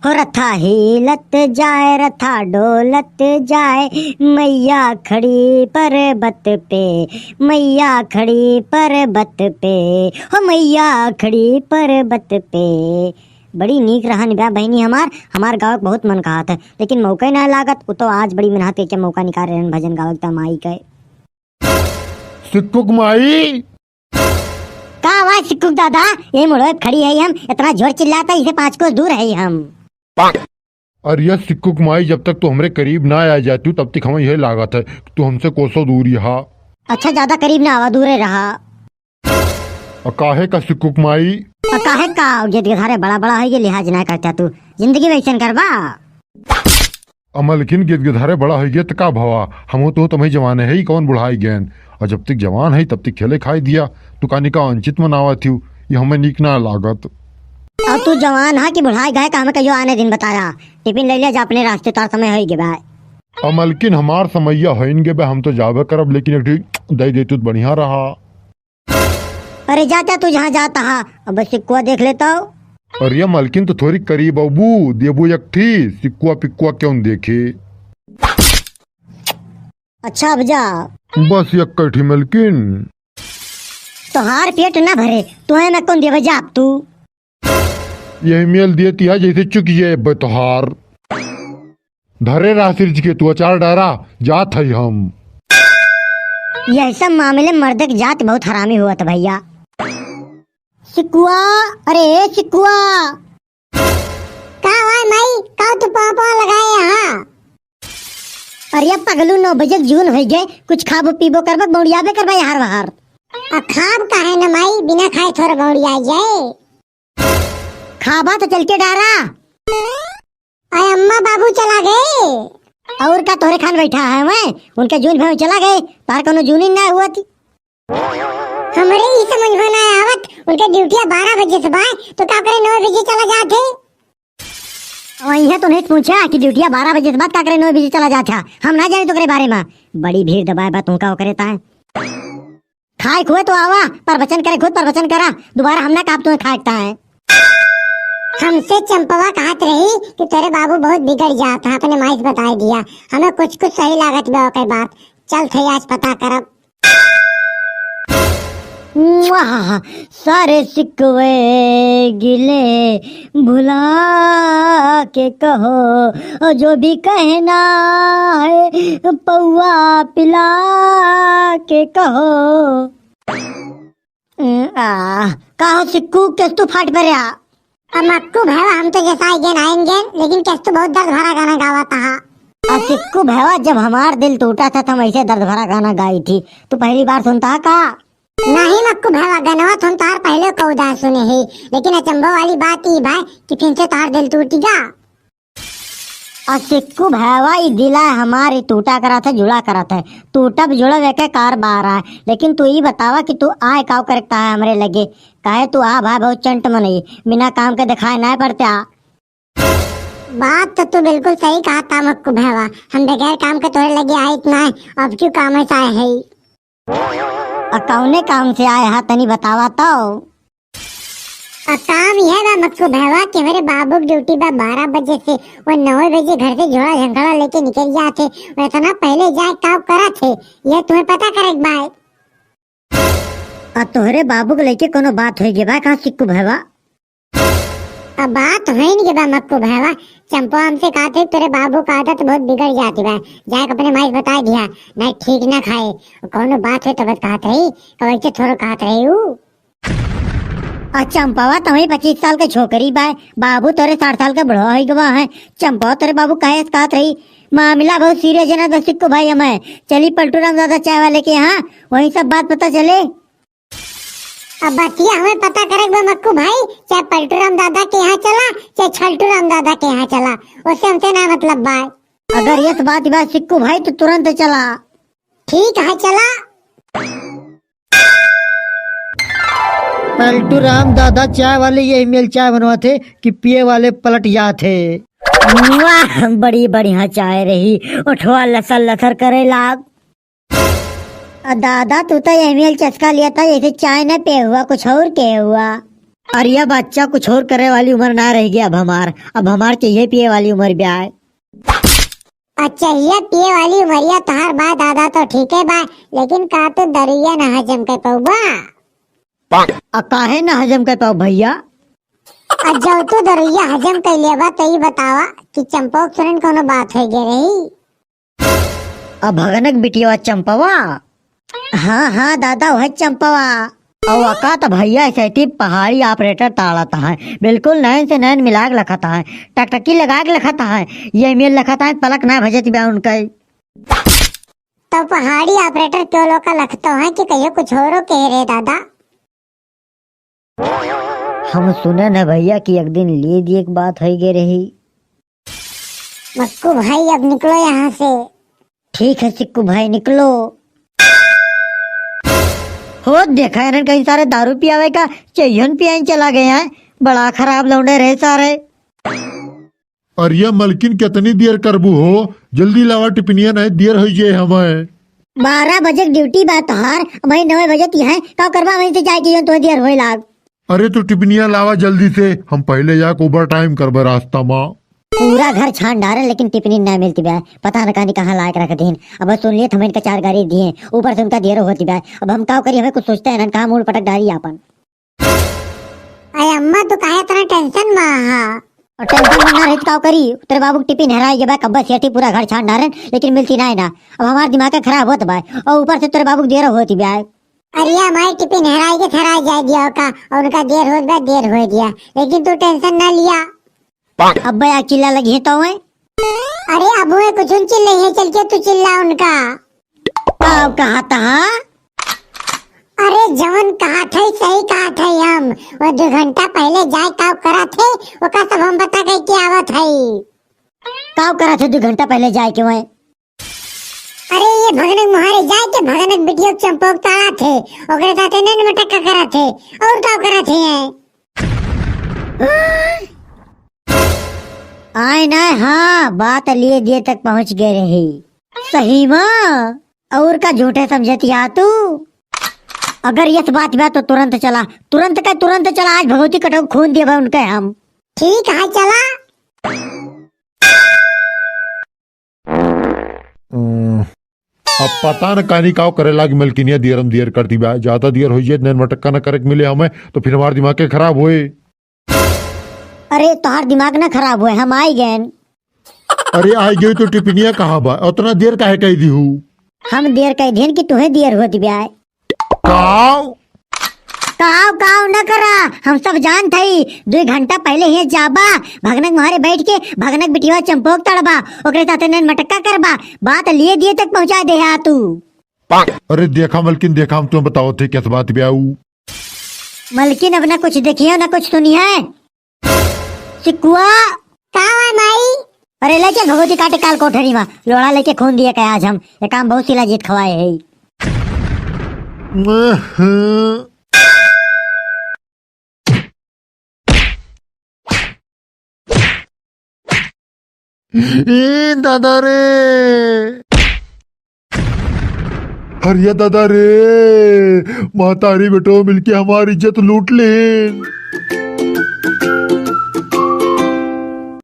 हो रथा हिलत जाए रथा डोलत जाए, मैया खड़ी पर्वत पे, मैया खड़ी पर्वत पे, हो मैया खड़ी पर्वत पे। बड़ी नीक रहा निभा बहनी हमार गावक बहुत मन कहा था, लेकिन मौका ना लागत। वो तो आज बड़ी मेहनत के क्या मौका निकाल रहे भजन गावक ता माई के। सिक्कुक माई का आवाज सिक्कुक दादा, ये मुड़ो खड़ी है हम, इतना जोर चिल्लाता इसे 5 कोस दूर है हम। अरे सिक्कुक माई, जब तक तू हमरे करीब ना आ जाती तब तक हमें यह लागत है तू हमसे कोसों दूर यहाँ। अच्छा ज्यादा करीब ना आवा, दूर रहा। काहे का सिक्कुक माई? काहे का ये दिखारे बड़ा बड़ा है, ये लिहाज ना करता तू, जिंदगी वैसन करवा। लेकिन गिद गिधारे बड़ा है ये का भवा, हम तो तुम्हें जवान है ही कौन बुढ़ाई गैन, और जब तक जवान है तब तक खेले खाई दिया तू कानी का अंचित मनावा थी, ये हमें नीक ना लागत। और तू जवान है कि बुढ़ाई गए का हमें कहियो आने दिन बताया, टिफिन ले लिया जा अपने रास्ते, तार समय है गे भाई। मलकिन हमार समैया है इनके बे, हम तो जावे करब, लेकिन एक दे देती तो बढ़िया रहा। अरे जाता तू जहाँ जाता है, अब सिक्कुआ देख लेता हूँ। अरे मलकिन तो थोड़ी करीब अबू देबू एक थी, सिक्कुआ पिक्कुआ क्यों देखे। अच्छा अब जा बस एक कठी मलकिन। तोहार पेट ना भरे तो है मैं कौन देवे जा तू। यही मेल देती है जैसे चुकिए बतहार धरे रासिर के तू अचार डारा जात है हम। यह सब मामले मर्द की जात बहुत हरामी हुआ था भैया। सिकुआ, अरे सिकुआ का माई का तू पापा लगाए यहाँ। अरे पगलू 9 बजे जून हो गए, कुछ खाबो पीबो करबो बौड़ियाबे करबा यार बाहर। खाब का है न माई, बिना खाए थोड़ा बौड़िया जाए। खाबा तो चल के डारा। अरे अम्मा बाबू चला गए और का तोरे खान बैठा है, मैं उनके जून में चला गए, तार कोनो जून ही ना हुआ थी। हमारे ही समझ में ना आवत, उनके ड्यूटियां 12 बजे से बाय तो का करे 9 बजे चला जाते। और यह तो नहीं पूछा कि ड्यूटियां 12 बजे से बाद का करे 9 बजे चला जाता, हम ना जाने तो करे बारे में। बड़ी भीड़ दबाए बात का करे ता खाए खुए तो आवा, पर वचन करे खुद पर वचन करा, दोबारा हमने काप तुम्हें खाएता है। हमसे चंपवा कहत रही कि तेरे बाबू बहुत बिगड़ जाता, अपने माइस बता दिया, हमें कुछ कुछ सही लागत बे बात। चल थे आज पता करब। सारे सिकवे गिले भुला के कहो, जो भी कहना है पौआ पिला के कहो। कहो सिक्कू किस तू फाट पर आ। मक्कू भैया हम तो जैसा आएंगे, लेकिन किस तो बहुत दर्द भरा गाना गावा था। सिक्कू भैया जब हमार दिल टूटा था तो हम ऐसे दर्द भरा गाना गाई थी, तू पहली बार सुनता का? नहीं मक्कू भैया गनवा तुम तार पहले को उदास सुने ही, लेकिन अचंभा वाली बात ही भाई कि फिर से तार दिल टूटेगा। और सिक्कू भैया ये दिला हमारी टूटा करा था, जुड़ा करा था, टूटब जुड़ा वेके कार बार है। लेकिन तू ये बतावा कि तू आए काव करता है हमरे लगे, काहे तू आ भाई बहुत चंट मनई, बिना काम के दिखाए ना पड़ते आ। बात तो तू बिल्कुल सही कहा था मक्कू भैया, हम बगैर काम के तोड़े लगे आए इतना है, अब क्यों काम ऐसा है ही। कौने काम से आए हा तनी बतावा तो। काम यह है मक्कू भैया कि मेरे बाबू की ड्यूटी बा 12 बजे से वो 9 बजे घर से झोला झंझोला लेके निकल जाते, और इतना पहले जाए काम करा थे, ये तुम्हें पता करे भाई। तोहरे बाबू को लेके कोनो बात होगी बा कहा सिक्कू भैया? अब बात है नहीं बा मक्कू भैया, चंपा हमसे कहा थे तेरे बाबू का आदत बहुत बिगड़ जाती बा, जाके अपने माइक बता दिया नहीं ठीक ना खाए, कौनो बात है तो बस कहत रही कवैसे थोड़ा कहत रही हूँ। चंपावा तुम्हें 25 साल के छोकरी बा, बाबू तोरे 60 साल का बड़ा है गवा है। चंपा तेरे बाबू कहे कहत रही मामला बहुत सीरियस है ना बस सिक्कू भाई, हमें चली पलटू राम दादा चाय वाले के यहाँ, वही सब बात पता चले। अब बतिया हमें पता करेगा मक्कू भाई, चाहे पलटू राम दादा के यहाँ चला चाहे छलटू राम दादा के यहाँ चला, उससे हमसे ना मतलब भाई। अगर ये बात सिक्कू भाई तो तुरंत चला। ठीक है चला। पलटू राम दादा चाय वाले यही मेल चाय बनवाते कि पिए वाले पलट जाते। वाह बड़ी बढ़िया चाय रही, उठवा लसर लसर करे लाग। दादा तू तो एमएल चस्का लिया था, जैसे चाय न पे हुआ कुछ और के हुआ। और यह बच्चा कुछ और करे वाली उम्र ना रह गया। अब हमार चाहिए पिए वाली उम्र भी आए। अच्छा ये पिए वाली उमरिया तोहार बा दादा तो ठीक है बा, लेकिन का तो दरिया न हजम कर पौबा। काहे ना हजम कर पाओ भैया? जब तू दरिया हजम कर लेबा तो ये बतावा कि चंपक सुरन कोनो बात है गे रही। अब भगनक बिटिया चंपवा। हाँ दादा वह चंपवा। और अका तो भैया ऐसे पहाड़ी ऑपरेटर ताड़ता है, बिल्कुल नैन से नैन मिला के लखता है, टकटकी लगा के लखता है, ये मेल लखता है पलक ना भजत बा उनका। तो पहाड़ी ऑपरेटर क्यों लोग का लखतो है कि कहियो कुछ और कह रहे दादा? हम सुने न भैया कि एक दिन ले दी एक बात हो गई रही। मक्कू भाई अब निकलो यहाँ से। ठीक है सिक्कू भाई निकलो। हो देखा है कहीं सारे दारू पियावे का चैन पियान चला गए हैं। बड़ा खराब लौंडे रहे सारे। अरिया मलकिन कितनी देर करबू हो? जल्दी लावा टिपनिया नहीं देर हो जाए हमें। 12 बजे ड्यूटी बात हार वही 9 बजे है का करवा वहीं से जाए कि तो देर होए लाग। अरे तो टिपनिया लावा जल्दी से, हम पहले जाके ओवर टाइम करबे रास्ता में। पूरा घर छान डारे लेकिन टिफिन ना मिलती बा। पता न कहानी कहाँ लायक रख दीन। अब सुन लिए हम इनका 4 गाड़ी दिए, ऊपर से उनका देर होती बा। अब हम का करी? हमें कुछ सोचते हैं कहाँ मूल पटक डाली अपन। अरे अम्मा तू काहे इतना टेंशन में हा? और टेंशन में ना रही का करी? तेरे बाबू टिफिन हराई गया कब्बा सेठी पूरा घर छान डारे लेकिन मिलती ना। अब हमारा दिमाग खराब होता बा और ऊपर से तेरे बाबू देर होती बा। अरे हमारी टिफिन हराई के थराई जा दिया का और उनका देर हो गया लेकिन तू टेंशन ना लिया। अब भैया चिल्ला लगी है तो है। अरे अब हुए कुछ चिल्ले है, चल के तू चिल्ला उनका। कहा था? अरे जवन कहा थे सही कहा थे। हम वो 2 घंटा पहले जाए काव करा थे वो का सब हम बता गए कि आवत है। काव करा थे 2 घंटा पहले जाए के वहीं? अरे ये भगनक मुहारे जाए के भगनक बिटिया चंपक ताड़ा थे ओकरे साथे नैन मटक्का करा थे और काव करा थे आए ना। हाँ बात लिए दिए तक पहुंच गए रही। सही माँ और का झूठे समझती आ तू? अगर ये बात बा तो तुरंत चला आज भगवती कटो खून दिया उनके हम। ठीक है चला। अब पता न कहानी काव करे लाग मलकिनिया देर करती बा। ज्यादा देर हो जाए नैन मटक्का न करे मिले हमें तो फिर हमारे दिमाग के खराब होए। अरे तोहार दिमाग ना खराब हुए, हम आई गए। अरे आई गई तो टिपनिया कहाँ बा? उतना देर काहे कह दी हूँ? हम देर कह दिन की तुम्हें देर होती ब्याह। काव काव न करा, हम सब जान थई। 2 घंटा पहले ही जाबा भगनक मारे बैठ के भगनक बिटिया चंपोक तड़बा ओकरे साथे नैन मटक्का करबा बात लिए दिए तक पहुंचा दे हा तू। अरे देखा मलकिन देखा, हम तुम्हें बताओ थे कैसे बात ब्याऊ। मलकिन अब ना कुछ देखी है ना कुछ सुनी है। सिकुआ माई। अरे लेके भगवती काटे काल कोठरी में लोड़ा लेके खून दिए का आज हम ये काम बहुत सिला जीत खवाए है। दादा रे, अरे दादा रे, महतारी बेटो मिलके हमारी इज्जत लूट ले।